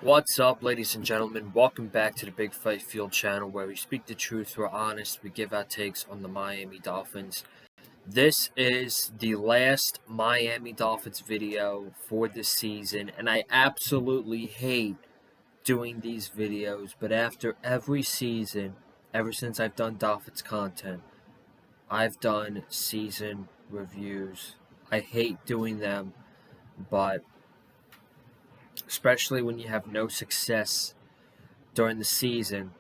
What's up, ladies and gentlemen? Welcome back to the Big Fight Field channel, where we speak the truth, we're honest, we give our takes on the Miami Dolphins. This is the last Miami Dolphins video for this season, and I absolutely hate doing these videos, but after every season, ever since I've done Dolphins content, I've done season reviews. I hate doing them, but especially when you have no success during the season,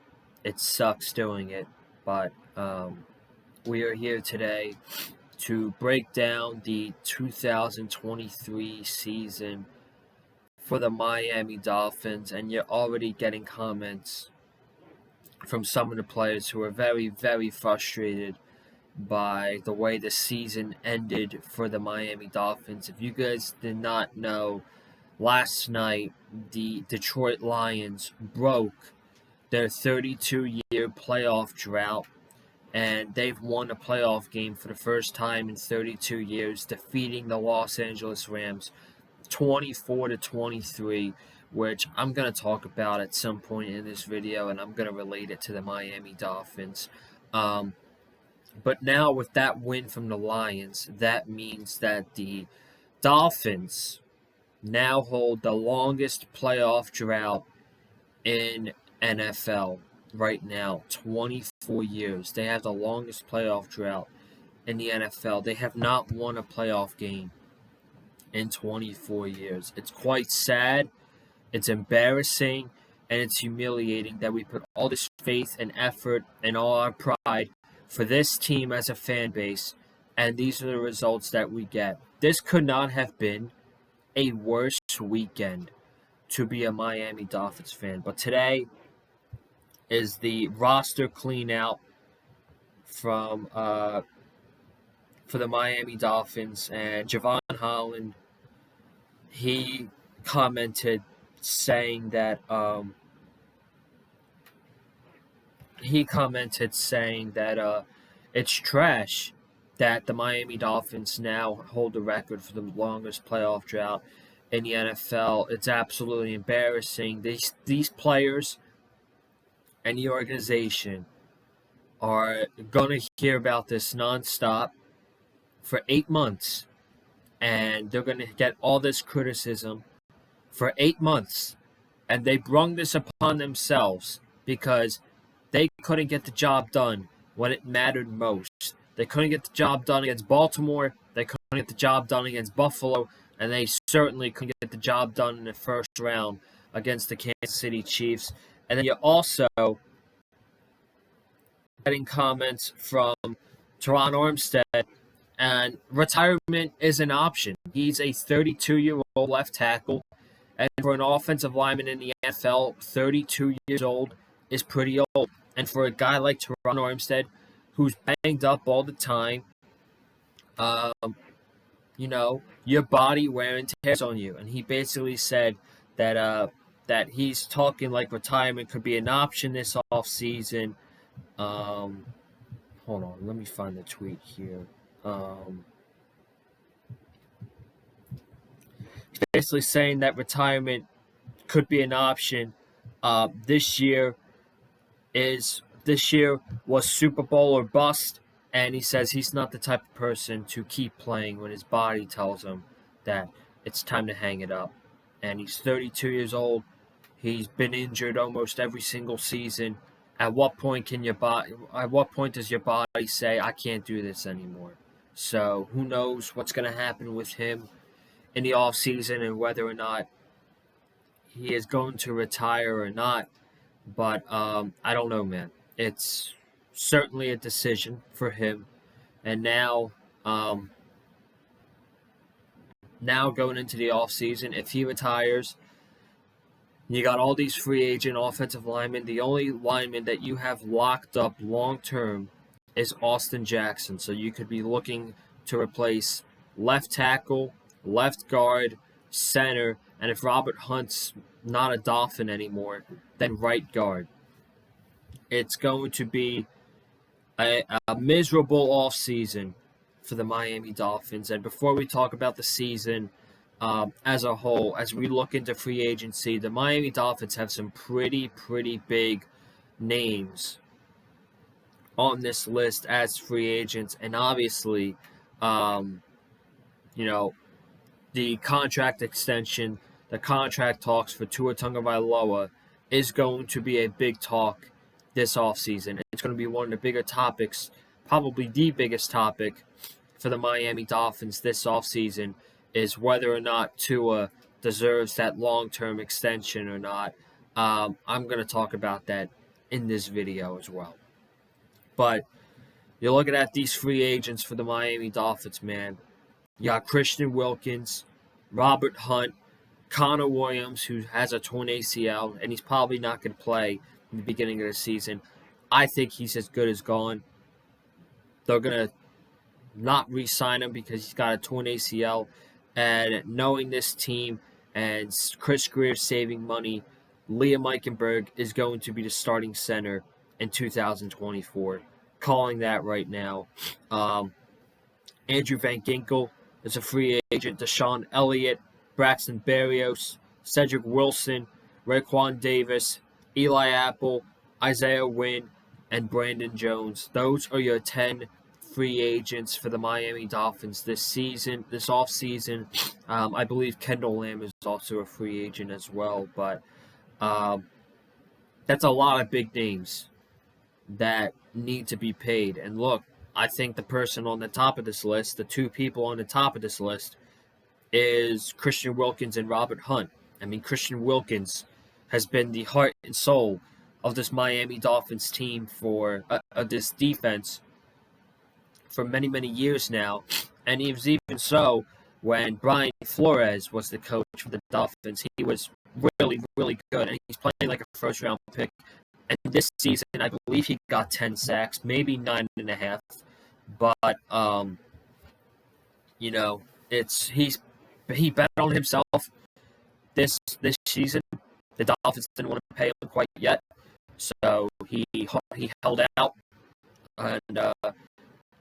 it sucks doing it. But we are here today to break down the 2023 season for the Miami Dolphins, and you're already getting comments from some of the players who are very, very frustrated by the way the season ended for the Miami Dolphins. If you guys did not know, last night, the Detroit Lions broke their 32-year playoff drought, and they've won a playoff game for the first time in 32 years, defeating the Los Angeles Rams 24-23, which I'm going to talk about at some point in this video, and I'm going to relate it to the Miami Dolphins. But now with that win from the Lions, that means that the Dolphins now hold the longest playoff drought in NFL right now, 24 years. They have the longest playoff drought in the NFL. They have not won a playoff game in 24 years. It's quite sad, it's embarrassing, and it's humiliating that we put all this faith and effort and all our pride for this team as a fan base, and these are the results that we get. This could not have been a worse weekend to be a Miami Dolphins fan. But today is the roster clean out from for the Miami Dolphins, and Javon Holland, he commented saying that it's trash that the Miami Dolphins now hold the record for the longest playoff drought in the NFL. It's absolutely embarrassing. These players and the organization are going to hear about this nonstop for 8 months, and they're going to get all this criticism for 8 months, and they brung this upon themselves because they couldn't get the job done when it mattered most. They couldn't get the job done against Baltimore, they couldn't get the job done against Buffalo, and they certainly couldn't get the job done in the first round against the Kansas City Chiefs. And then you're also getting comments from Teron Armstead, and retirement is an option. He's a 32-year-old left tackle, and for an offensive lineman in the NFL, 32 years old is pretty old. And for a guy like Teron Armstead, who's banged up all the time, your body wear and tears on you. And he basically said that he's talking like retirement could be an option this offseason. Hold on, let me find the tweet here. He's basically saying that retirement could be an option. This year was Super Bowl or bust, and he says he's not the type of person to keep playing when his body tells him that it's time to hang it up. And he's 32 years old. He's been injured almost every single season. At what point does your body say, I can't do this anymore? So who knows what's going to happen with him in the offseason and whether or not he is going to retire or not. But I don't know, man. It's certainly a decision for him. And now going into the offseason, if he retires, you got all these free agent offensive linemen. The only lineman that you have locked up long-term is Austin Jackson. So you could be looking to replace left tackle, left guard, center, and if Robert Hunt's not a Dolphin anymore, then right guard. It's going to be a miserable offseason for the Miami Dolphins. And before we talk about the season, as a whole, as we look into free agency, the Miami Dolphins have some pretty big names on this list as free agents, and obviously, um, you know, the contract extension, the contract talks for Tua Tagovailoa is going to be a big talk this offseason. It's going to be one of the bigger topics, probably the biggest topic for the Miami Dolphins this offseason is whether or not Tua deserves that long-term extension or not. I'm going to talk about that in this video as well. But you're looking at these free agents for the Miami Dolphins, man. You got Christian Wilkins, Robert Hunt, Connor Williams, who has a torn ACL, and he's probably not going to play in the beginning of the season. I think he's as good as gone. They're going to not re-sign him because he's got a torn ACL. And knowing this team and Chris Greer saving money, Liam Eichenberg is going to be the starting center in 2024. Calling that right now. Andrew Van Ginkel is a free agent. Deshaun Elliott, Braxton Berrios, Cedric Wilson, Raekwon Davis, Eli Apple, Isaiah Wynn, and Brandon Jones. Those are your 10 free agents for the Miami Dolphins this offseason. I believe Kendall Lamb is also a free agent as well, but that's a lot of big names that need to be paid. And look, I think the person on the top of this list, the two people on the top of this list, is Christian Wilkins and Robert Hunt. I mean, Christian Wilkins has been the heart and soul of this Miami Dolphins team of this defense for many years now. And he was even so when Brian Flores was the coach for the Dolphins. He was really good, and he's playing like a first-round pick. And this season, I believe he got 10 sacks, maybe 9.5. But he bet on himself this season. The Dolphins didn't want to pay him quite yet, so he held out, and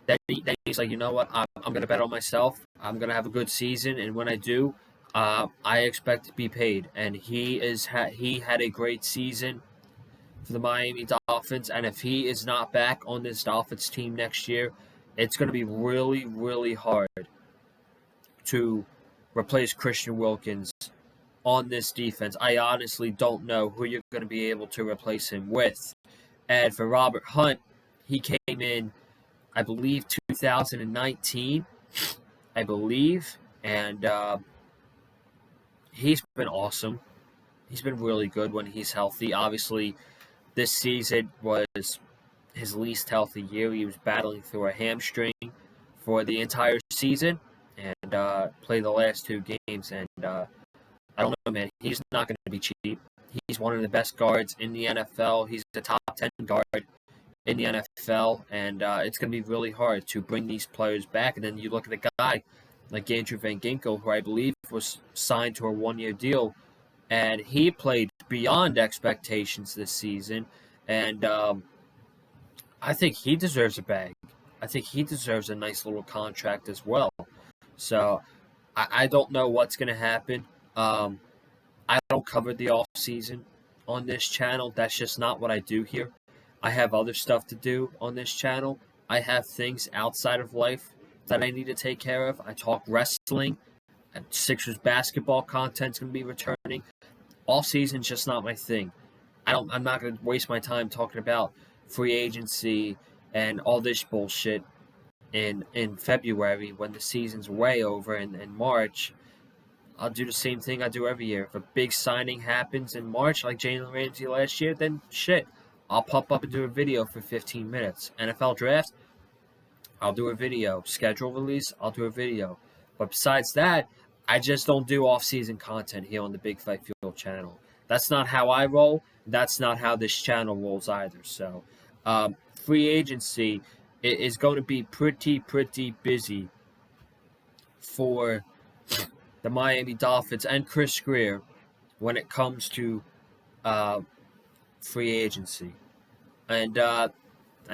then he's like, you know what, I'm going to bet on myself. I'm going to have a good season, and when I do, I expect to be paid. And he had a great season for the Miami Dolphins, and if he is not back on this Dolphins team next year, it's going to be really hard to replace Christian Wilkins on this defense. I honestly don't know who you're going to be able to replace him with. And for Robert Hunt, he came in, I believe, 2019, and he's been awesome. He's been really good when he's healthy. Obviously, this season was his least healthy year. He was battling through a hamstring for the entire season and played the last two games. And I don't know, man. He's not going to be cheap. He's one of the best guards in the NFL. He's a top 10 guard in the NFL, and it's going to be really hard to bring these players back. And then you look at a guy like Andrew Van Ginkel, who I believe was signed to a one-year deal, and he played beyond expectations this season. And I think he deserves a bag. I think he deserves a nice little contract as well. So I don't know what's going to happen. I don't cover the off season on this channel. That's just not what I do here. I have other stuff to do on this channel. I have things outside of life that I need to take care of. I talk wrestling, and Sixers basketball content's going to be returning. Off season's just not my thing. I'm not going to waste my time talking about free agency and all this bullshit in February when the season's way over in March. I'll do the same thing I do every year. If a big signing happens in March, like Jalen Ramsey last year, then shit, I'll pop up and do a video for 15 minutes. NFL draft, I'll do a video. Schedule release, I'll do a video. But besides that, I just don't do off-season content here on the Big Fight Fuel channel. That's not how I roll. That's not how this channel rolls either. So, free agency is going to be pretty busy for the Miami Dolphins and Chris Greer when it comes to free agency. And I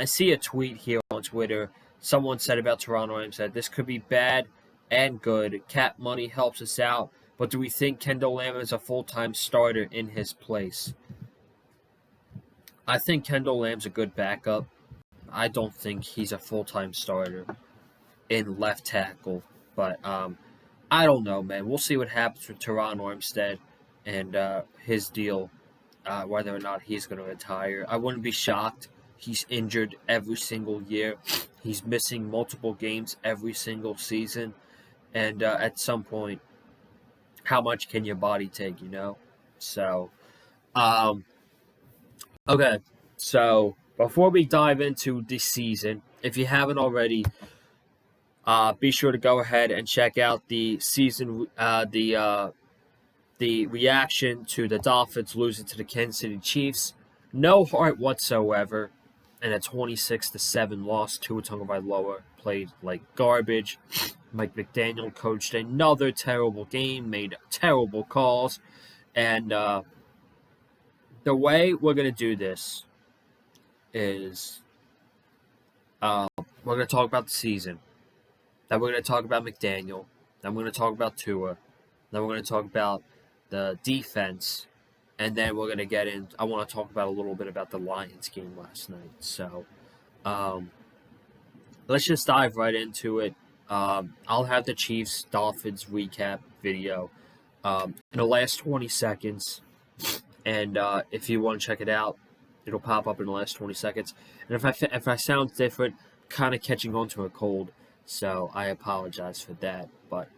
see a tweet here on Twitter. Someone said about Toronto and said this could be bad and good. Cap money helps us out. But do we think Kendall Lamb is a full-time starter in his place? I think Kendall Lamb's a good backup. I don't think he's a full-time starter in left tackle. But I don't know, man. We'll see what happens with Teron Armstead and his deal, whether or not he's going to retire. I wouldn't be shocked. He's injured every single year. He's missing multiple games every single season. And at some point, how much can your body take, you know? So, okay. So, before we dive into the season, if you haven't already, be sure to go ahead and check out the season, the reaction to the Dolphins losing to the Kansas City Chiefs. No heart whatsoever, and a 26-7 loss. Tua Tagovailoa played like garbage. Mike McDaniel coached another terrible game, made terrible calls, and the way we're gonna do this is we're gonna talk about the season. Then we're gonna talk about McDaniel. Then we're gonna talk about Tua. Then we're gonna talk about the defense, and then we're gonna get in. I want to talk about a little bit about the Lions game last night. So, let's just dive right into it. I'll have the Chiefs Dolphins recap video in the last 20 seconds, and if you want to check it out, it'll pop up in the last 20 seconds. And if I sound different, kind of catching on to a cold, so I apologize for that. But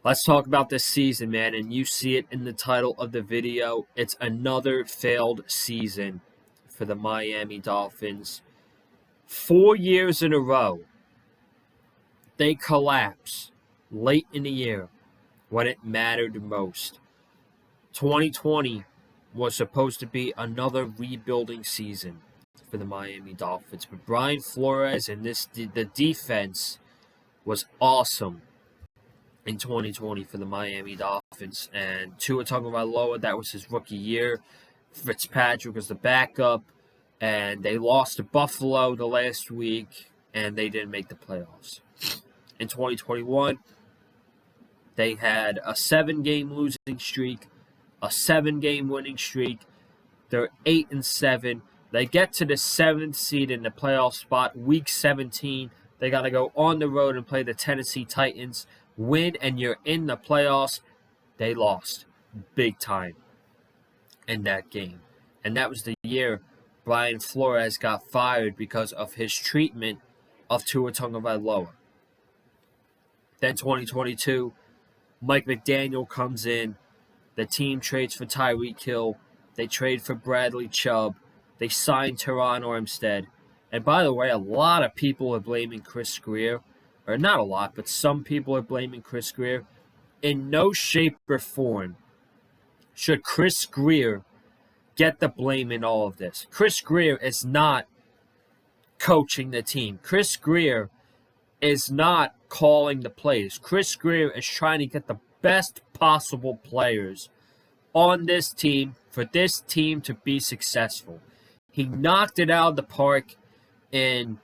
let's talk about this season, man, and you see it in the title of the video. It's another failed season for the Miami Dolphins. 4 years in a row, they collapse late in the year when it mattered most. 2020 was supposed to be another rebuilding season for the Miami Dolphins, but Brian Flores and the defense was awesome in 2020 for the Miami Dolphins. And Tua Tagovailoa, that was his rookie year. Fitzpatrick was the backup, and they lost to Buffalo the last week, and they didn't make the playoffs. In 2021, they had a 7-game losing streak, a 7-game winning streak. They're 8-7. They get to the 7th seed in the playoff spot, week 17. They got to go on the road and play the Tennessee Titans. Win, and you're in the playoffs. They lost big time in that game. And that was the year Brian Flores got fired because of his treatment of Tua Tagovailoa. Then 2022, Mike McDaniel comes in. The team trades for Tyreek Hill. They trade for Bradley Chubb. They sign Teron Armstead. And by the way, a lot of people are blaming Chris Grier. Or not a lot, but some people are blaming Chris Grier. In no shape or form should Chris Grier get the blame in all of this. Chris Grier is not coaching the team. Chris Grier is not calling the plays. Chris Grier is trying to get the best possible players on this team for this team to be successful. He knocked it out of the park in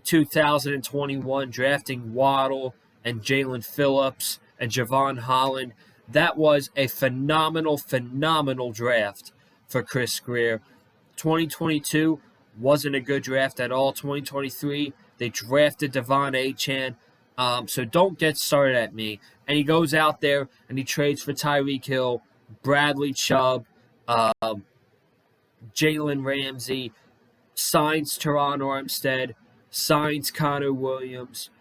2021, drafting Waddle and Jalen Phillips and Javon Holland. That was a phenomenal draft for Chris Grier. 2022 wasn't a good draft at all. 2023, they drafted Devon Achane. So don't get started at me. And he goes out there and he trades for Tyreek Hill, Bradley Chubb, Jalen Ramsey, signs Teron Armstead, signs Connor Williams.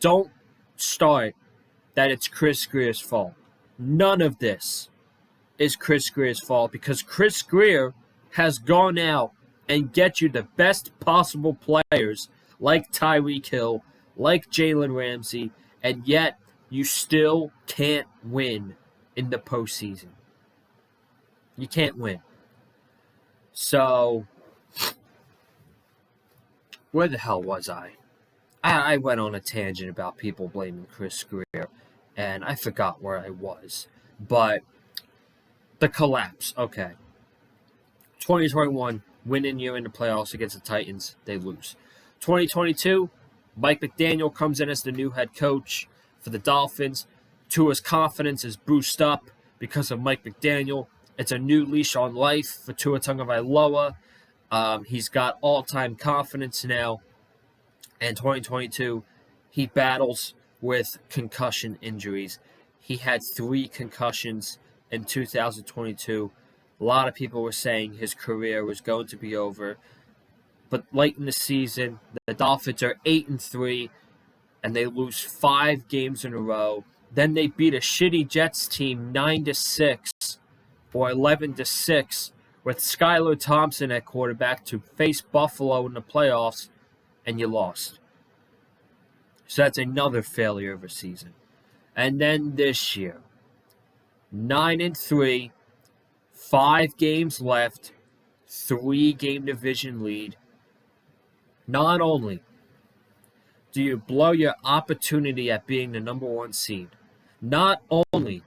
Don't start that it's Chris Grier's fault. None of this is Chris Grier's fault because Chris Grier has gone out and get you the best possible players like Tyreek Hill, like Jalen Ramsey, and yet you still can't win in the postseason. You can't win. So, where the hell was I? I went on a tangent about people blaming Chris Grier, and I forgot where I was. But the collapse, okay. 2021, winning year in the playoffs against the Titans, they lose. 2022, Mike McDaniel comes in as the new head coach for the Dolphins. Tua's confidence is boosted up because of Mike McDaniel. It's a new leash on life for Tua Tagovailoa. He's got all-time confidence now. In 2022, he battles with concussion injuries. He had 3 concussions in 2022. A lot of people were saying his career was going to be over. But late in the season, the Dolphins are 8-3, and they lose 5 games in a row. Then they beat a shitty Jets team 9-6 or 11-6 with Skylar Thompson at quarterback to face Buffalo in the playoffs, and you lost. So that's another failure of a season. And then this year, 9-3, 5 games left, 3-game division lead. Not only do you blow your opportunity at being the number 1 seed, not only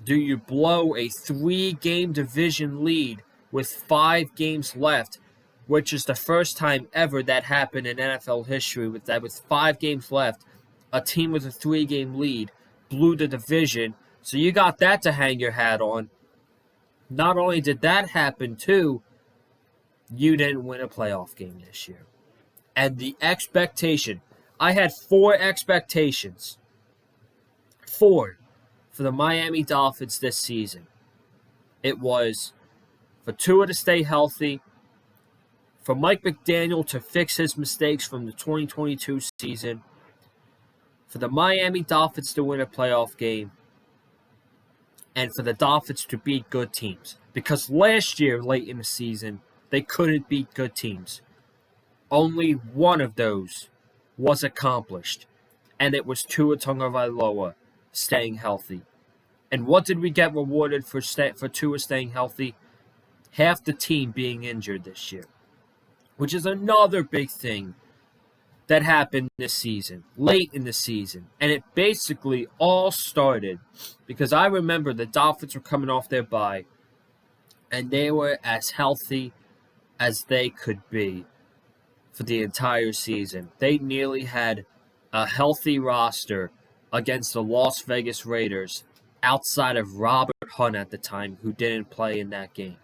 do you blow a 3-game division lead with 5 games left, which is the first time ever that happened in NFL history, with 5 games left, a team with a 3-game lead blew the division. So you got that to hang your hat on. Not only did that happen, too, you didn't win a playoff game this year. And the expectation, I had 4 expectations. 4 for the Miami Dolphins this season. It was for Tua to stay healthy, for Mike McDaniel to fix his mistakes from the 2022 season, for the Miami Dolphins to win a playoff game, and for the Dolphins to beat good teams. Because last year, late in the season, they couldn't beat good teams. Only one of those was accomplished, and it was Tua Tagovailoa staying healthy. And what did we get rewarded for Tua staying healthy? Half the team being injured this year, which is another big thing that happened this season, late in the season. And it basically all started because I remember the Dolphins were coming off their bye, and they were as healthy as they could be for the entire season. They nearly had a healthy roster against the Las Vegas Raiders outside of Robert Hunt at the time, who didn't play in that game.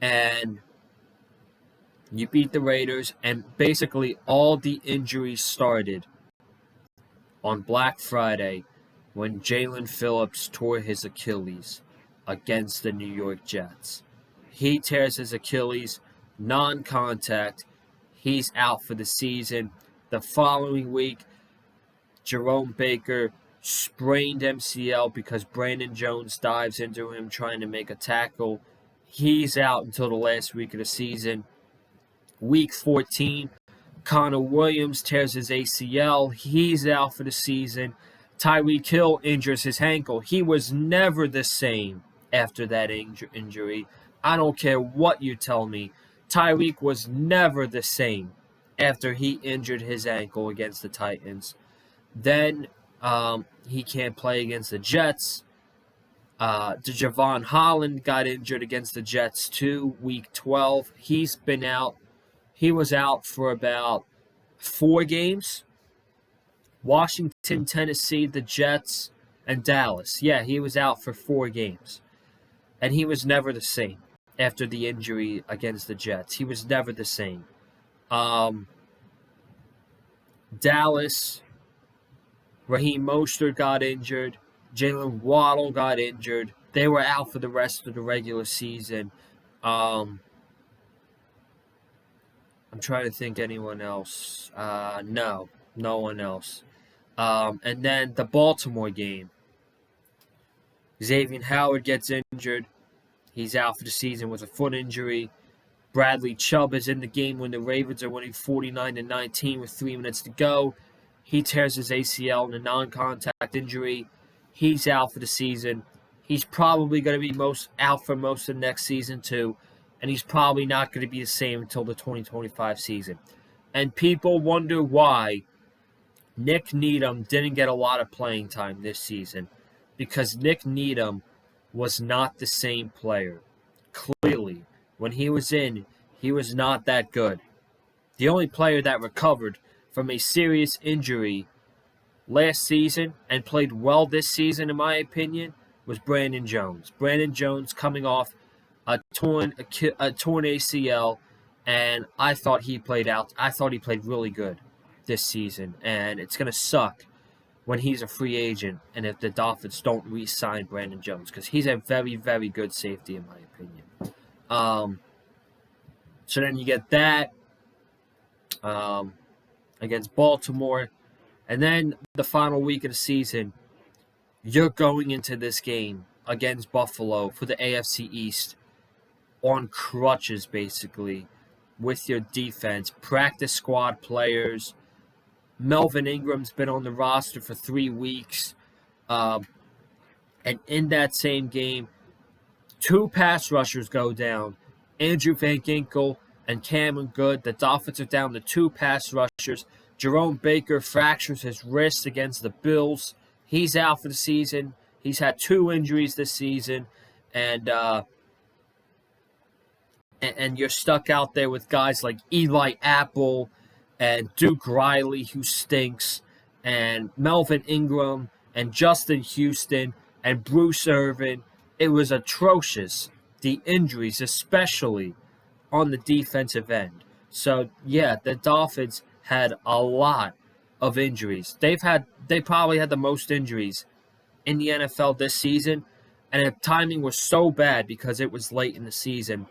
And you beat the Raiders, and basically all the injuries started on Black Friday when Jalen Phillips tore his Achilles against the New York Jets. He tears his Achilles, non-contact. He's out for the season. The following week, Jerome Baker sprained MCL because Brandon Jones dives into him trying to make a tackle. He's out until the last week of the season. Week 14, Connor Williams tears his ACL. He's out for the season. Tyreek Hill injures his ankle. He was never the same after that injury. I don't care what you tell me. Tyreek was never the same after he injured his ankle against the Titans. Then he can't play against the Jets. Javon Holland got injured against the Jets too, week 12. He's been out. He was out for about 4 games. Washington, Tennessee, the Jets, and Dallas. Yeah, he was out for 4 games. And he was never the same after the injury against the Jets. He was never the same. Dallas, Raheem Mostert got injured. Jalen Waddle got injured. They were out for the rest of the regular season. I'm trying to think anyone else. No one else. And then the Baltimore game. Xavier Howard gets injured. He's out for the season with a foot injury. Bradley Chubb is in the game when the Ravens are winning 49-19 with 3 minutes to go. He tears his ACL in a non-contact injury. He's out for the season. He's probably going to be out for most of the next season too. And he's probably not going to be the same until the 2025 season. And people wonder why Nick Needham didn't get a lot of playing time this season. Because Nick Needham was not the same player. When he was in, he was not that good. The only player that recovered from a serious injury last season and played well this season, in my opinion, was Brandon Jones. Brandon Jones coming off a torn ACL, and I thought he played really good this season, and it's going to suck when he's a free agent and if the Dolphins don't re-sign Brandon Jones, because he's a very, very good safety in my opinion. So then you get that against Baltimore, and then the final week of the season, you're going into this game against Buffalo for the AFC East on crutches, basically, with your defense, practice squad players. Melvin Ingram's been on the roster for 3 weeks. And in that same game, 2 pass rushers go down. Andrew Van Ginkel and Cameron Good. The Dolphins are down to 2 pass rushers. Jerome Baker fractures his wrist against the Bills. He's out for the season. He's had 2 injuries this season. And you're stuck out there with guys like Eli Apple and Duke Riley, who stinks, and Melvin Ingram and Justin Houston and Bruce Irvin. It was atrocious, the injuries, especially on the defensive end. So, yeah, the Dolphins had a lot of injuries. They probably had the most injuries in the NFL this season, and the timing was so bad because it was late in the season.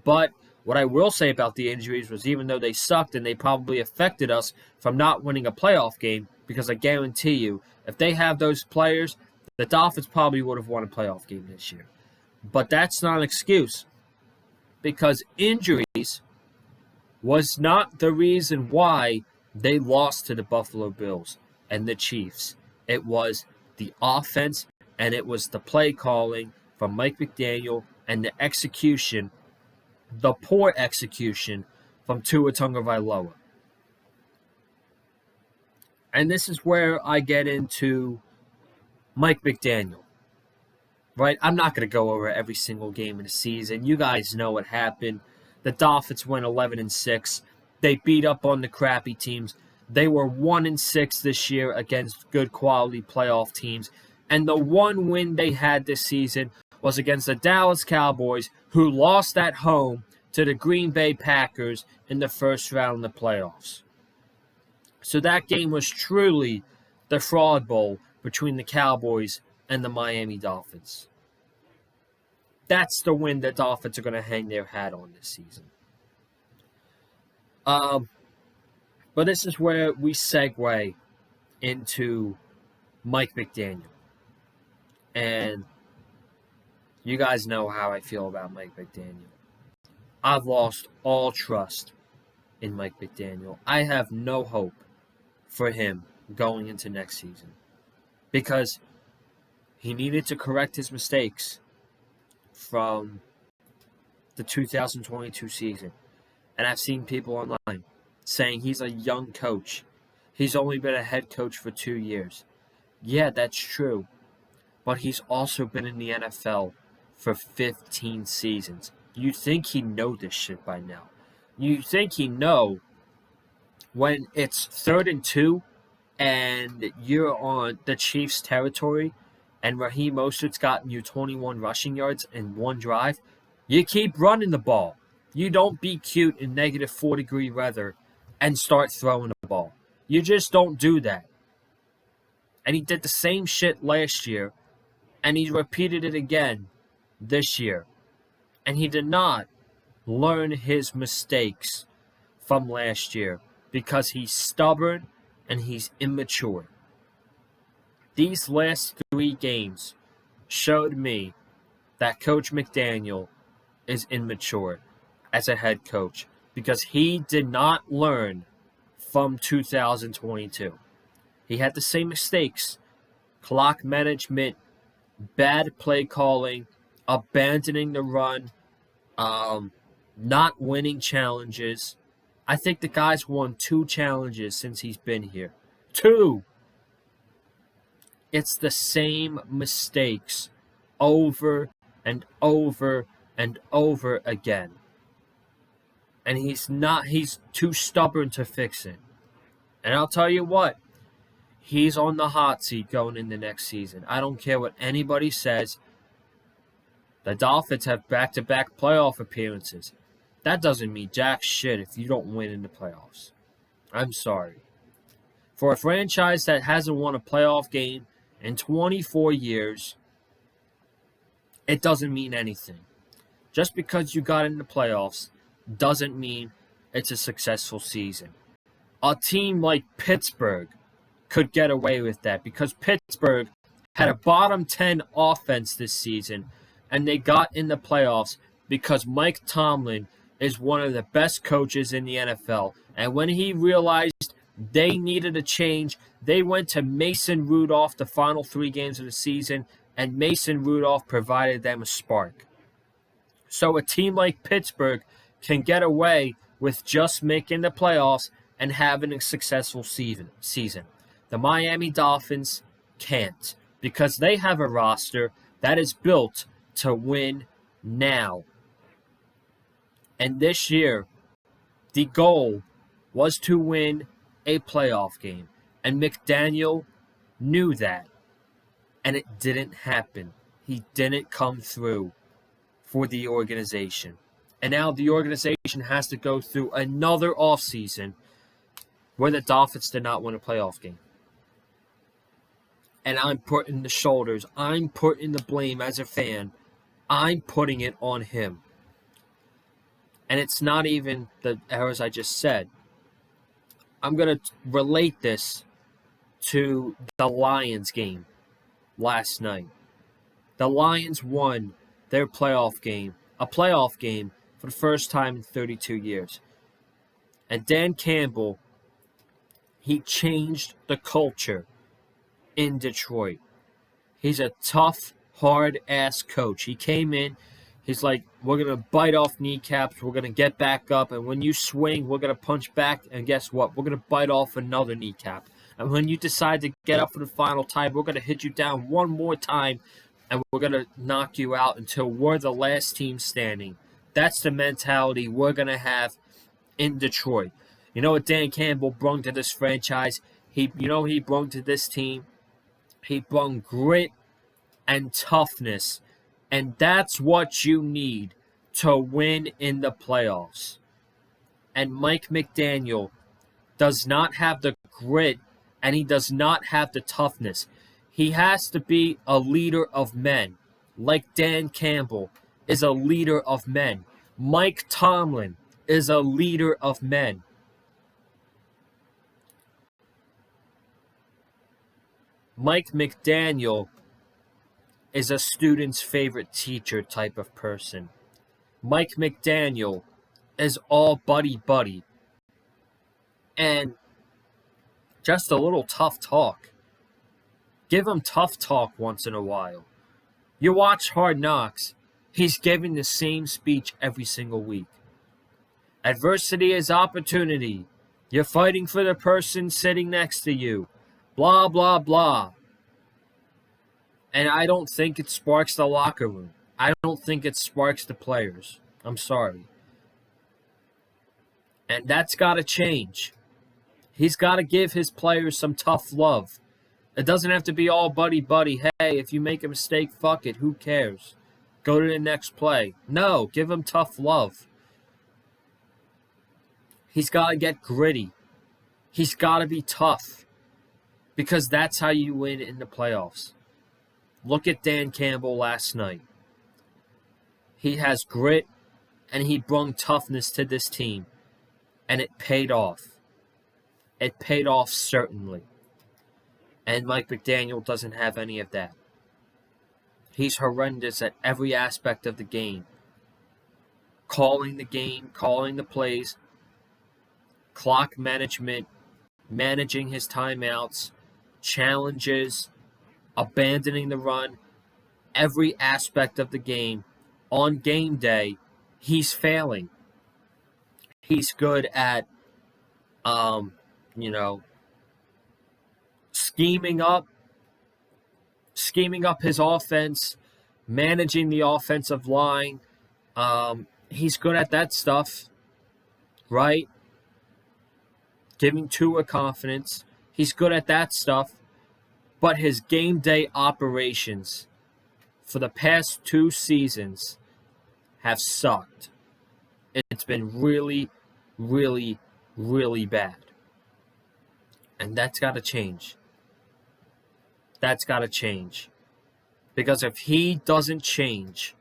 But what I will say about the injuries was, even though they sucked and they probably affected us from not winning a playoff game, because I guarantee you, if they have those players, the Dolphins probably would have won a playoff game this year. But that's not an excuse, because injuries was not the reason why they lost to the Buffalo Bills and the Chiefs. It was the offense, and it was the play calling from Mike McDaniel and the execution, the poor execution from Tua Tagovailoa. And this is where I get into Mike McDaniel. Right? I'm not going to go over every single game of the season. You guys know what happened. The Dolphins went 11-6. They beat up on the crappy teams. They were 1-6 this year against good quality playoff teams. And the one win they had this season was against the Dallas Cowboys, who lost at home to the Green Bay Packers in the first round of the playoffs. So that game was truly the fraud bowl between the Cowboys and the Miami Dolphins. That's the win the Dolphins are going to hang their hat on this season. But this is where we segue into Mike McDaniel. And you guys know how I feel about Mike McDaniel. I've lost all trust in Mike McDaniel. I have no hope for him going into next season, because he needed to correct his mistakes from the 2022 season. And I've seen people online saying he's a young coach. He's only been a head coach for 2 years. Yeah, that's true. But he's also been in the NFL for 15 seasons. You'd think he'd know this shit by now. You'd think he'd know when it's 3rd and 2 and you're on the Chiefs' territory and Raheem Mostert's gotten you 21 rushing yards in one drive, you keep running the ball. You don't be cute in negative 4-degree weather and start throwing the ball. You just don't do that. And he did the same shit last year, and he repeated it again this year. And he did not learn his mistakes from last year because he's stubborn and he's immature. These last 3 games showed me that Coach McDaniel is immature as a head coach because he did not learn from 2022. He had the same mistakes: clock management, bad play calling, abandoning the run, not winning challenges. I think the guy's won 2 challenges since he's been here. 2! It's the same mistakes over and over and over again. And he's too stubborn to fix it. And I'll tell you what, he's on the hot seat going into next season. I don't care what anybody says. The Dolphins have back-to-back playoff appearances. That doesn't mean jack shit if you don't win in the playoffs. I'm sorry. For a franchise that hasn't won a playoff game in 24 years, it doesn't mean anything. Just because you got in the playoffs doesn't mean it's a successful season. A team like Pittsburgh could get away with that because Pittsburgh had a bottom 10 offense this season, and they got in the playoffs because Mike Tomlin is one of the best coaches in the NFL. And when he realized they needed a change, they went to Mason Rudolph the final 3 games of the season, and Mason Rudolph provided them a spark. So a team like Pittsburgh can get away with just making the playoffs and having a successful season. The Miami Dolphins can't because they have a roster that is built to win now. And this year, the goal was to win a playoff game. And McDaniel knew that. And it didn't happen. He didn't come through for the organization. And now the organization has to go through another offseason where the Dolphins did not win a playoff game. And I'm putting the blame as a fan. I'm putting it on him. And it's not even the errors I just said. I'm going to relate this to the Lions game last night. The Lions won their playoff game, a playoff game for the first time in 32 years. And Dan Campbell, he changed the culture in Detroit. He's a tough, hard-ass coach. He came in, he's like, we're going to bite off kneecaps, we're going to get back up, and when you swing, we're going to punch back, and guess what? We're going to bite off another kneecap. And when you decide to get up for the final time, we're going to hit you down one more time, and we're going to knock you out until we're the last team standing. That's the mentality we're going to have in Detroit. You know what Dan Campbell brought to this franchise? He brought to this team? He brought grit and toughness. And that's what you need to win in the playoffs. And Mike McDaniel does not have the grit and he does not have the toughness. He has to be a leader of men, like Dan Campbell is a leader of men. Mike Tomlin is a leader of men. Mike McDaniel is a student's favorite teacher type of person. Mike McDaniel is all buddy-buddy. And just a little tough talk. Give him tough talk once in a while. You watch Hard Knocks, he's giving the same speech every single week. Adversity is opportunity. You're fighting for the person sitting next to you. Blah, blah, blah. And I don't think it sparks the locker room. I don't think it sparks the players. I'm sorry. And that's got to change. He's got to give his players some tough love. It doesn't have to be all buddy-buddy. Hey, if you make a mistake, fuck it. Who cares? Go to the next play. No, give him tough love. He's got to get gritty. He's got to be tough. Because that's how you win in the playoffs. Look at Dan Campbell last night. He has grit, and he brought toughness to this team. And it paid off. It paid off certainly. And Mike McDaniel doesn't have any of that. He's horrendous at every aspect of the game. Calling the game, calling the plays, clock management, managing his timeouts, challenges, abandoning the run, every aspect of the game. On game day, he's failing. He's good at, scheming up his offense, managing the offensive line. He's good at that stuff, right? giving Tua confidence. He's good at that stuff. But his game day operations for the past 2 seasons have sucked. It's been really, really, really bad. And that's got to change. That's got to change. Because if he doesn't change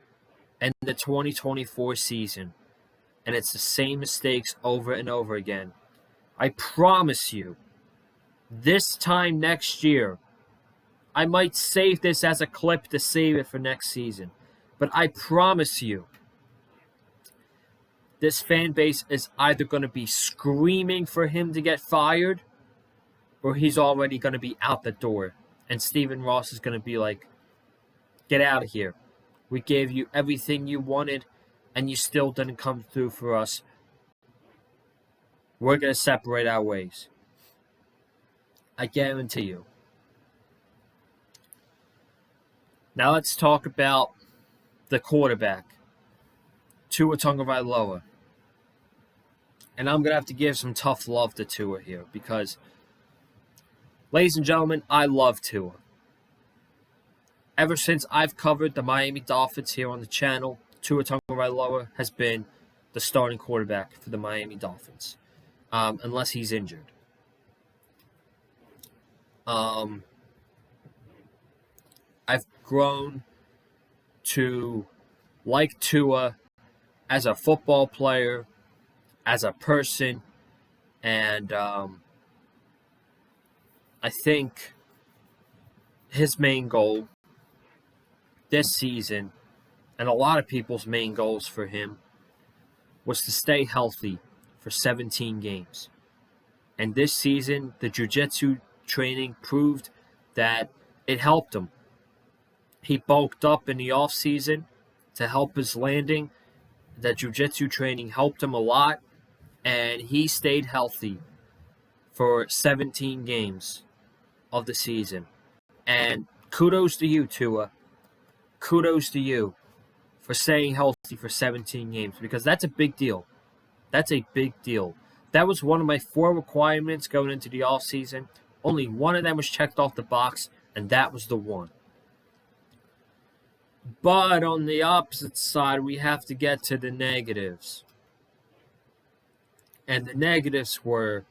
in the 2024 season, and it's the same mistakes over and over again, I promise you, this time next year, I might save this as a clip to save it for next season. But I promise you, this fan base is either going to be screaming for him to get fired, or he's already going to be out the door. And Stephen Ross is going to be like, get out of here. We gave you everything you wanted, and you still didn't come through for us. We're going to separate our ways. I guarantee you. Now let's talk about the quarterback, Tua Tagovailoa. And I'm going to have to give some tough love to Tua here because, ladies and gentlemen, I love Tua. Ever since I've covered the Miami Dolphins here on the channel, Tua Tagovailoa has been the starting quarterback for the Miami Dolphins, unless he's injured. I've grown to like Tua as a football player, as a person, and I think his main goal this season, and a lot of people's main goals for him, was to stay healthy for 17 games. And this season, the jiu-jitsu training proved that it helped him. He bulked up in the offseason to help his landing. The jiu-jitsu training helped him a lot, and he stayed healthy for 17 games of the season. And kudos to you, Tua. Kudos to you for staying healthy for 17 games, because that's a big deal. That's a big deal. That was one of my 4 requirements going into the offseason. Only one of them was checked off the box, and that was the one. But on the opposite side, we have to get to the negatives. And the negatives were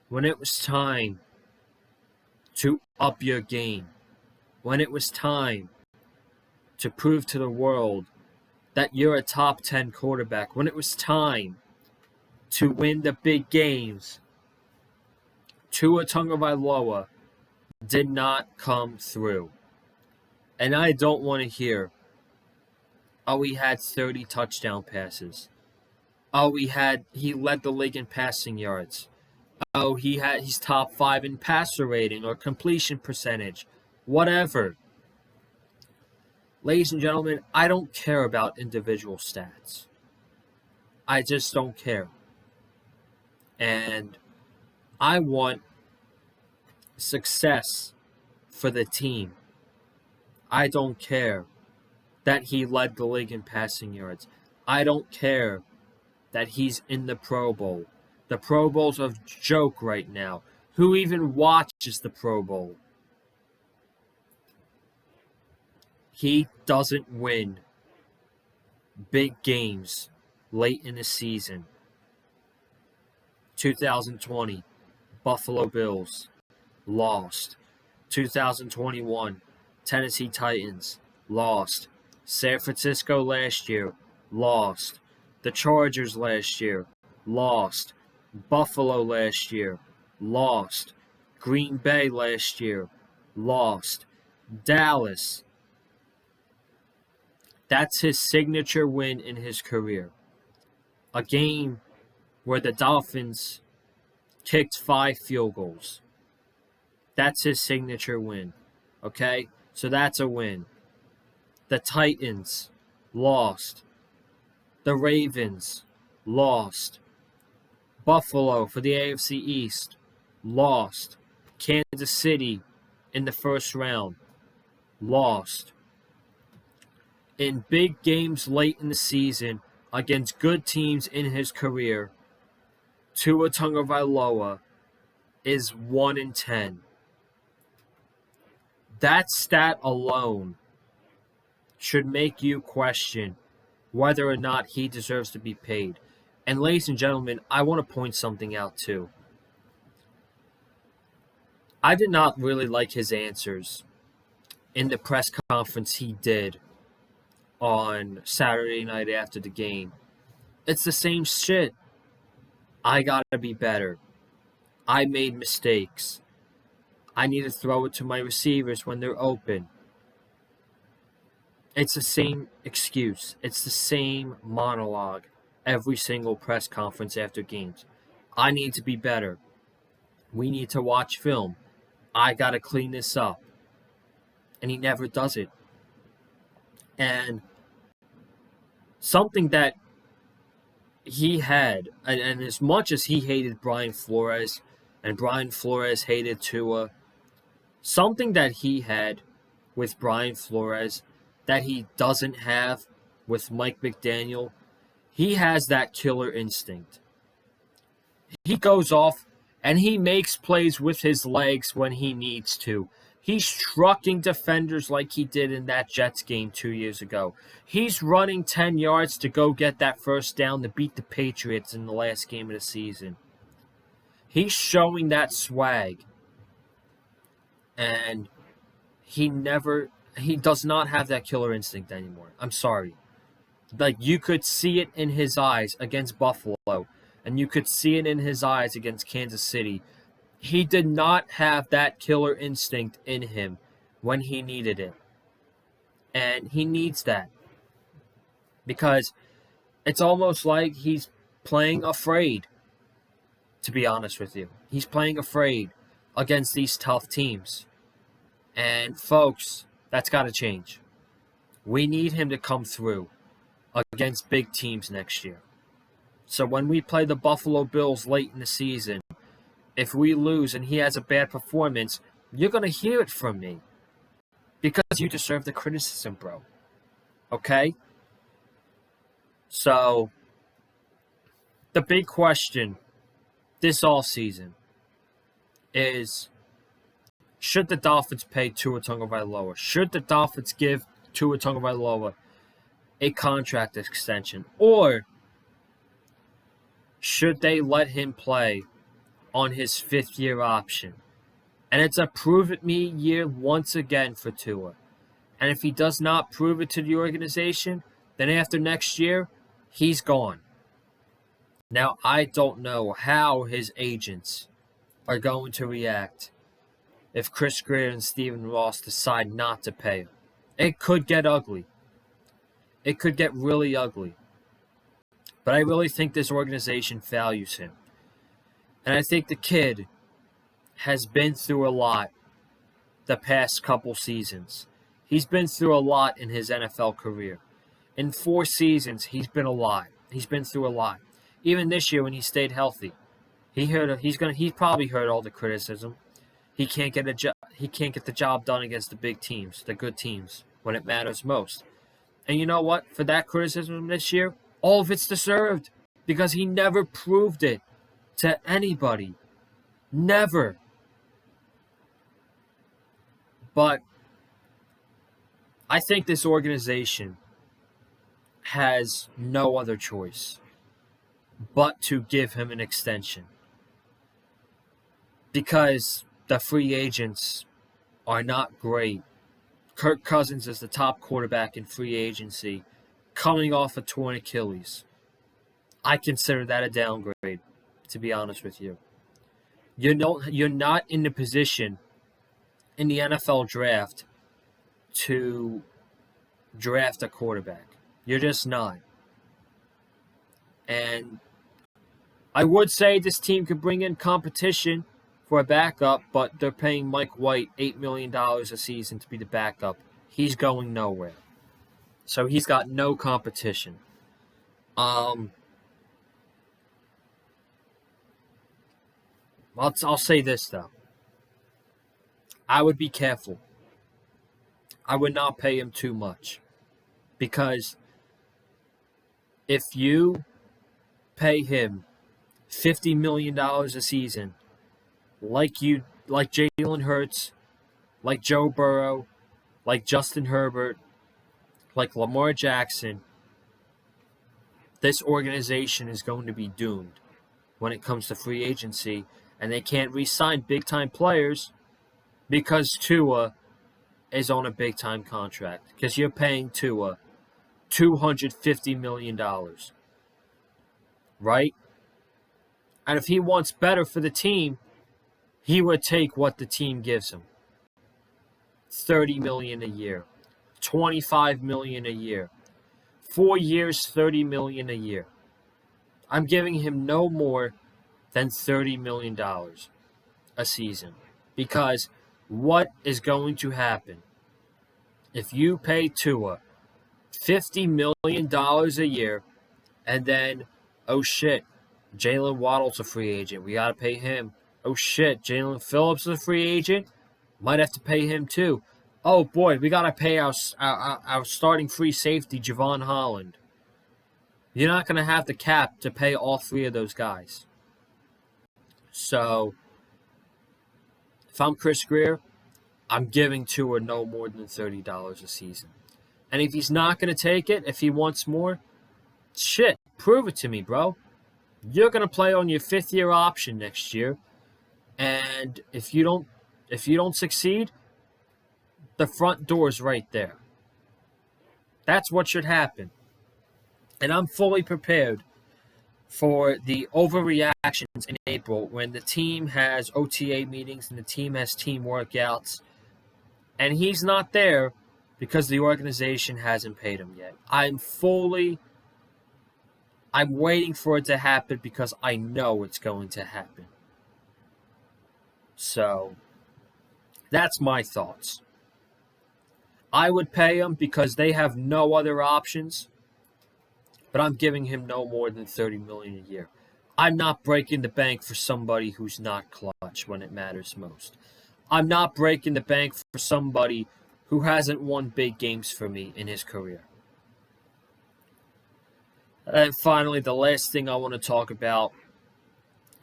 when it was time to up your game, when it was time to prove to the world that you're a top 10 quarterback, when it was time to win the big games, Tua Tagovailoa did not come through. And I don't want to hear, oh, he had 30 touchdown passes. Oh, he led the league in passing yards. Oh, he's top 5 in passer rating or completion percentage. Whatever. Ladies and gentlemen, I don't care about individual stats. I just don't care. And I want success for the team. I don't care that he led the league in passing yards. I don't care that he's in the Pro Bowl. The Pro Bowl's a joke right now. Who even watches the Pro Bowl? He doesn't win big games late in the season. 2020, Buffalo Bills, lost. 2021, Tennessee Titans, lost. San Francisco last year, lost. The Chargers last year, lost. Buffalo last year, lost. Green Bay last year, lost. Dallas. That's his signature win in his career. A game where the Dolphins kicked 5 field goals. That's his signature win. Okay? So that's a win. The Titans lost. The Ravens lost. Buffalo for the AFC East lost. Kansas City in the first round lost. In big games late in the season against good teams in his career, Tua Tagovailoa is 1-10. That stat alone should make you question whether or not he deserves to be paid. And ladies and gentlemen, I want to point something out too. I did not really like his answers in the press conference he did on Saturday night after the game. It's the same shit. I gotta be better. I made mistakes. I need to throw it to my receivers when they're open. It's the same excuse. It's the same monologue every single press conference after games. I need to be better. We need to watch film. I gotta clean this up. And he never does it. And something that he had, and as much as he hated Brian Flores, and Brian Flores hated Tua, something that he had with Brian Flores that he doesn't have with Mike McDaniel, he has that killer instinct. He goes off and he makes plays with his legs when he needs to. He's trucking defenders like he did in that Jets game 2 years ago. He's running 10 yards to go get that first down to beat the Patriots in the last game of the season. He's showing that swag. And he does not have that killer instinct anymore. I'm sorry. Like, you could see it in his eyes against Buffalo, and you could see it in his eyes against Kansas City. He did not have that killer instinct in him when he needed it. And he needs that. Because it's almost like he's playing afraid, to be honest with you. He's playing afraid against these tough teams. And folks, that's got to change. We need him to come through against big teams next year. So when we play the Buffalo Bills late in the season, if we lose and he has a bad performance, you're going to hear it from me. Because you deserve the criticism, bro. Okay? So, the big question this offseason is, should the Dolphins pay Tua Tagovailoa? Should the Dolphins give Tua Tagovailoa a contract extension? Or should they let him play on his fifth-year option? And it's a prove-it-me year once again for Tua. And if he does not prove it to the organization, then after next year, he's gone. Now, I don't know how his agents are going to react if Chris Greer and Stephen Ross decide not to pay him. It could get ugly. It could get really ugly. But I really think this organization values him. And I think the kid has been through a lot the past couple seasons. He's been through a lot in his NFL career. In 4 seasons, he's been a lot. He's been through a lot. Even this year when he stayed healthy, he probably heard all the criticism. He can't get the job done against the big teams, the good teams, when it matters most. And you know what? For that criticism this year, all of it's deserved because he never proved it to anybody. Never. But I think this organization has no other choice but to give him an extension. Because the free agents are not great. Kirk Cousins is the top quarterback in free agency, coming off a torn Achilles. I consider that a downgrade, to be honest with you. You're not in the position in the NFL draft to draft a quarterback. You're just not. And I would say this team could bring in competition for a backup, but they're paying Mike White $8 million a season to be the backup. He's going nowhere. So he's got no competition. I'll say this, though. I would be careful. I would not pay him too much. Because if you pay him $50 million a season, like Jalen Hurts, like Joe Burrow, like Justin Herbert, like Lamar Jackson, this organization is going to be doomed when it comes to free agency, and they can't re-sign big-time players because Tua is on a big-time contract, because you're paying Tua $250 million, right? And if he wants better for the team, he would take what the team gives him. $30 million a year, $25 million a year, 4 years, $30 million a year. I'm giving him no more than $30 million a season, because what is going to happen if you pay Tua $50 million a year and then, oh shit, Jalen Waddle's a free agent, we got to pay him. Oh shit, Jalen Phillips is a free agent, might have to pay him too. Oh boy, we got to pay our starting free safety, Javon Holland. You're not going to have the cap to pay all three of those guys. So, if I'm Chris Greer, I'm giving Tua no more than $30 a season. And if he's not going to take it, if he wants more, shit, prove it to me, bro. You're going to play on your 5th-year option next year. And if you don't succeed, the front door's right there. That's what should happen. And I'm fully prepared for the overreactions in April when the team has OTA meetings and the team has team workouts, and he's not there because the organization hasn't paid him yet. I'm waiting for it to happen because I know it's going to happen. So, that's my thoughts. I would pay him because they have no other options, but I'm giving him no more than $30 million a year. I'm not breaking the bank for somebody who's not clutch when it matters most. I'm not breaking the bank for somebody who hasn't won big games for me in his career. And finally, the last thing I want to talk about,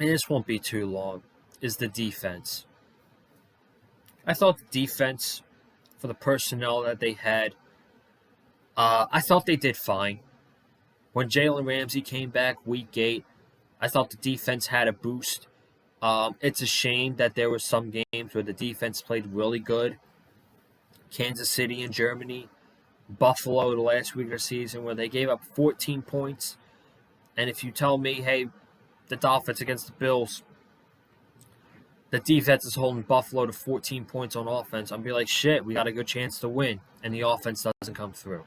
and this won't be too long, is the defense. I thought the defense, for the personnel that they had, I thought they did fine. When Jalen Ramsey came back week 8, I thought the defense had a boost. It's a shame that there were some games where the defense played really good. Kansas City and Germany, Buffalo the last week of the season where they gave up 14 points. And if you tell me, hey, the Dolphins against the Bills, the defense is holding Buffalo to 14 points on offense, I'm be like, shit, we got a good chance to win. And the offense doesn't come through.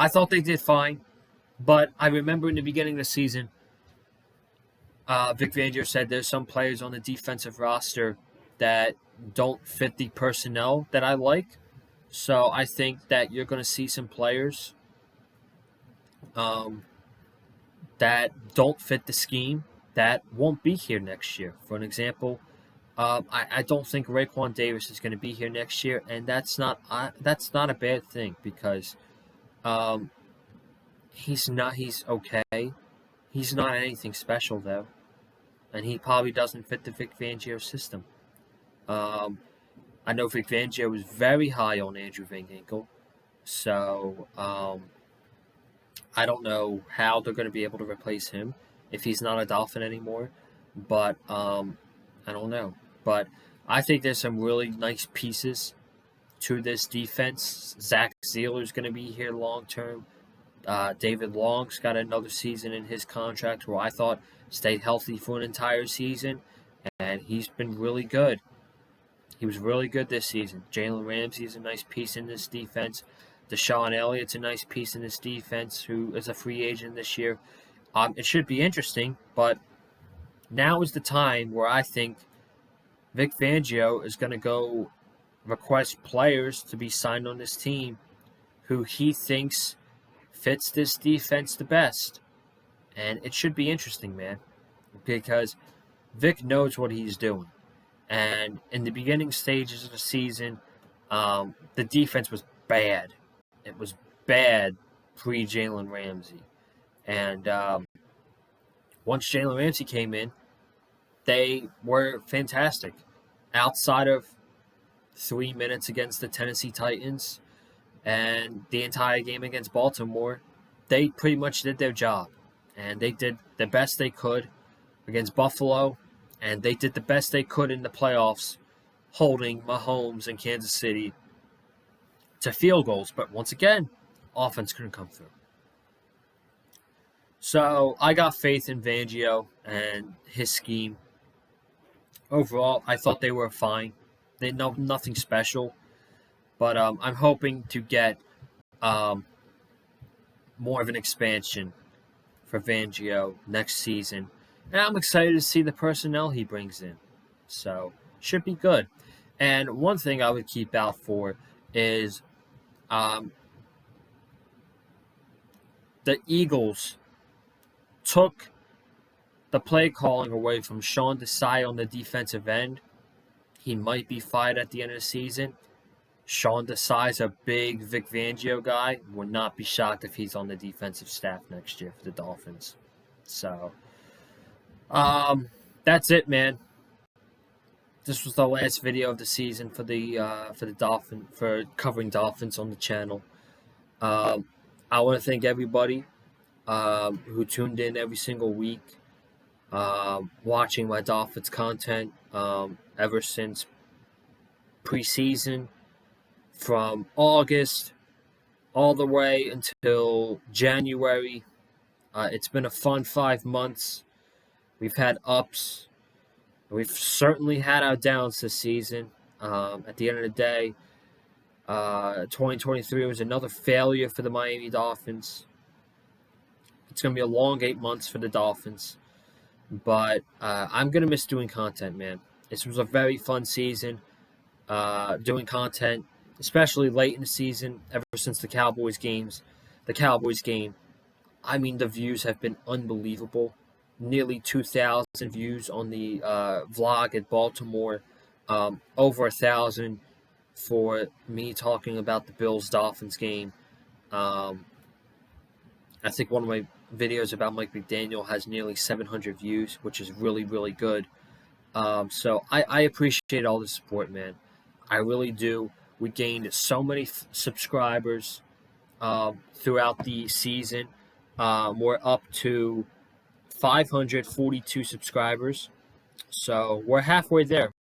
I thought they did fine, but I remember in the beginning of the season, Vic Fangio said there's some players on the defensive roster that don't fit the personnel that I like. So I think that you're going to see some players that don't fit the scheme that won't be here next year. For an example, I don't think Raekwon Davis is going to be here next year, and that's not a bad thing because he's okay. He's not anything special though, and he probably doesn't fit the Vic Fangio system. I know Vic Fangio was very high on Andrew Van Ginkel, so I don't know how they're going to be able to replace him if he's not a Dolphin anymore, but I don't know. But I think there's some really nice pieces to this defense. Zach Zealer's going to be here long term. David Long's got another season in his contract where I thought stayed healthy for an entire season, and he's been really good. He was really good this season. Jalen Ramsey is a nice piece in this defense. Deshaun Elliott's a nice piece in this defense, who is a free agent this year. It should be interesting, but now is the time where I think Vic Fangio is going to go request players to be signed on this team who he thinks fits this defense the best. And it should be interesting, man, because Vic knows what he's doing. And in the beginning stages of the season, the defense was bad. It was bad pre-Jalen Ramsey. And once Jalen Ramsey came in, they were fantastic. Outside of 3 minutes against the Tennessee Titans and the entire game against Baltimore, they pretty much did their job. And they did the best they could against Buffalo, and they did the best they could in the playoffs, holding Mahomes and Kansas City to field goals. But once again, offense couldn't come through. So I got faith in Fangio and his scheme. Overall, I thought they were fine. They know nothing special, but I'm hoping to get more of an expansion for Fangio next season, and I'm excited to see the personnel he brings in. So should be good. And one thing I would keep out for is the Eagles took the play calling away from Sean Desai on the defensive end. He might be fired at the end of the season. Sean Desai's a big Vic Fangio guy. Would not be shocked if he's on the defensive staff next year for the Dolphins. So, that's it, man. This was the last video of the season for covering Dolphins on the channel. I want to thank everybody who tuned in every single week, watching my Dolphins content ever since preseason, from August all the way until January. It's been a fun 5 months. We've had ups. We've certainly had our downs this season. At the end of the day, 2023 was another failure for the Miami Dolphins. It's going to be a long 8 months for the Dolphins. But I'm going to miss doing content, man. This was a very fun season, doing content, especially late in the season, ever since the Cowboys game. I mean, the views have been unbelievable. Nearly 2,000 views on the vlog at Baltimore. Over 1,000 for me talking about the Bills-Dolphins game. I think one of my videos about Mike McDaniel has nearly 700 views, which is really, really good. So I appreciate all the support, man. I really do. We gained so many subscribers throughout the season. We're up to 542 subscribers. So we're halfway there.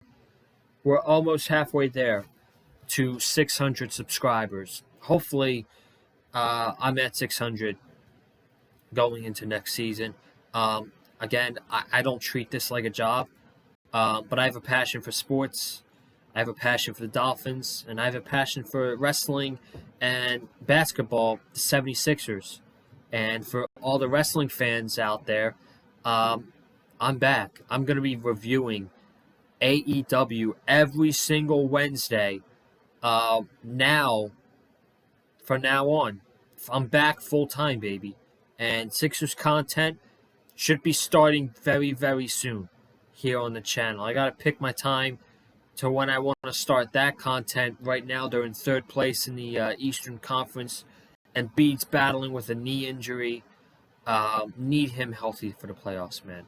We're almost halfway there to 600 subscribers. Hopefully, I'm at 600 going into next season. Again, I don't treat this like a job, but I have a passion for sports. I have a passion for the Dolphins, and I have a passion for wrestling and basketball, the 76ers. And for all the wrestling fans out there, I'm back. I'm going to be reviewing AEW every single Wednesday from now on. I'm back full-time, baby. And Sixers content should be starting very, very soon here on the channel. I got to pick my time to when I want to start that content. Right now, they're in third place in the Eastern Conference, and Bede's battling with a knee injury. Need him healthy for the playoffs, man.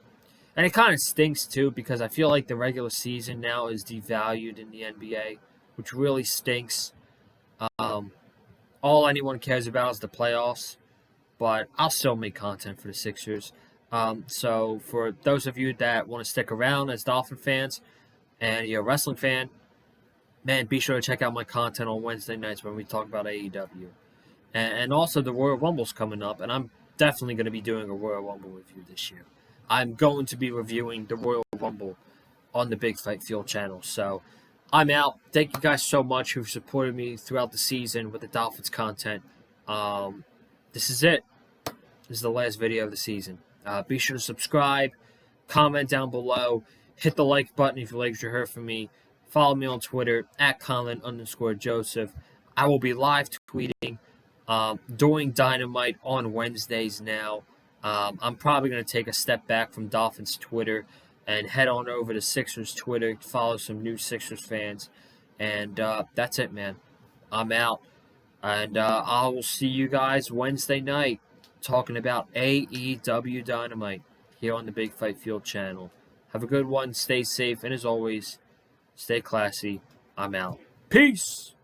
And it kind of stinks, too, because I feel like the regular season now is devalued in the NBA, which really stinks. All anyone cares about is the playoffs, but I'll still make content for the Sixers. So for those of you that want to stick around as Dolphin fans and you're a wrestling fan, man, be sure to check out my content on Wednesday nights when we talk about AEW. And also the Royal Rumble's coming up, and I'm definitely going to be doing a Royal Rumble review this year. I'm going to be reviewing the Royal Rumble on the Big Fight Field channel. So I'm out. Thank you guys so much who've supported me throughout the season with the Dolphins content. This is it. This is the last video of the season. Be sure to subscribe, comment down below, hit the like button if you like what you heard from me. Follow me on Twitter at Colin_Joseph. I will be live tweeting during Dynamite on Wednesdays now. I'm probably going to take a step back from Dolphins Twitter and head on over to Sixers Twitter, follow some new Sixers fans. And that's it, man. I'm out. And I will see you guys Wednesday night. talking about AEW Dynamite here on the Big Fight Field channel. Have a good one. Stay safe. And as always, stay classy. I'm out. Peace.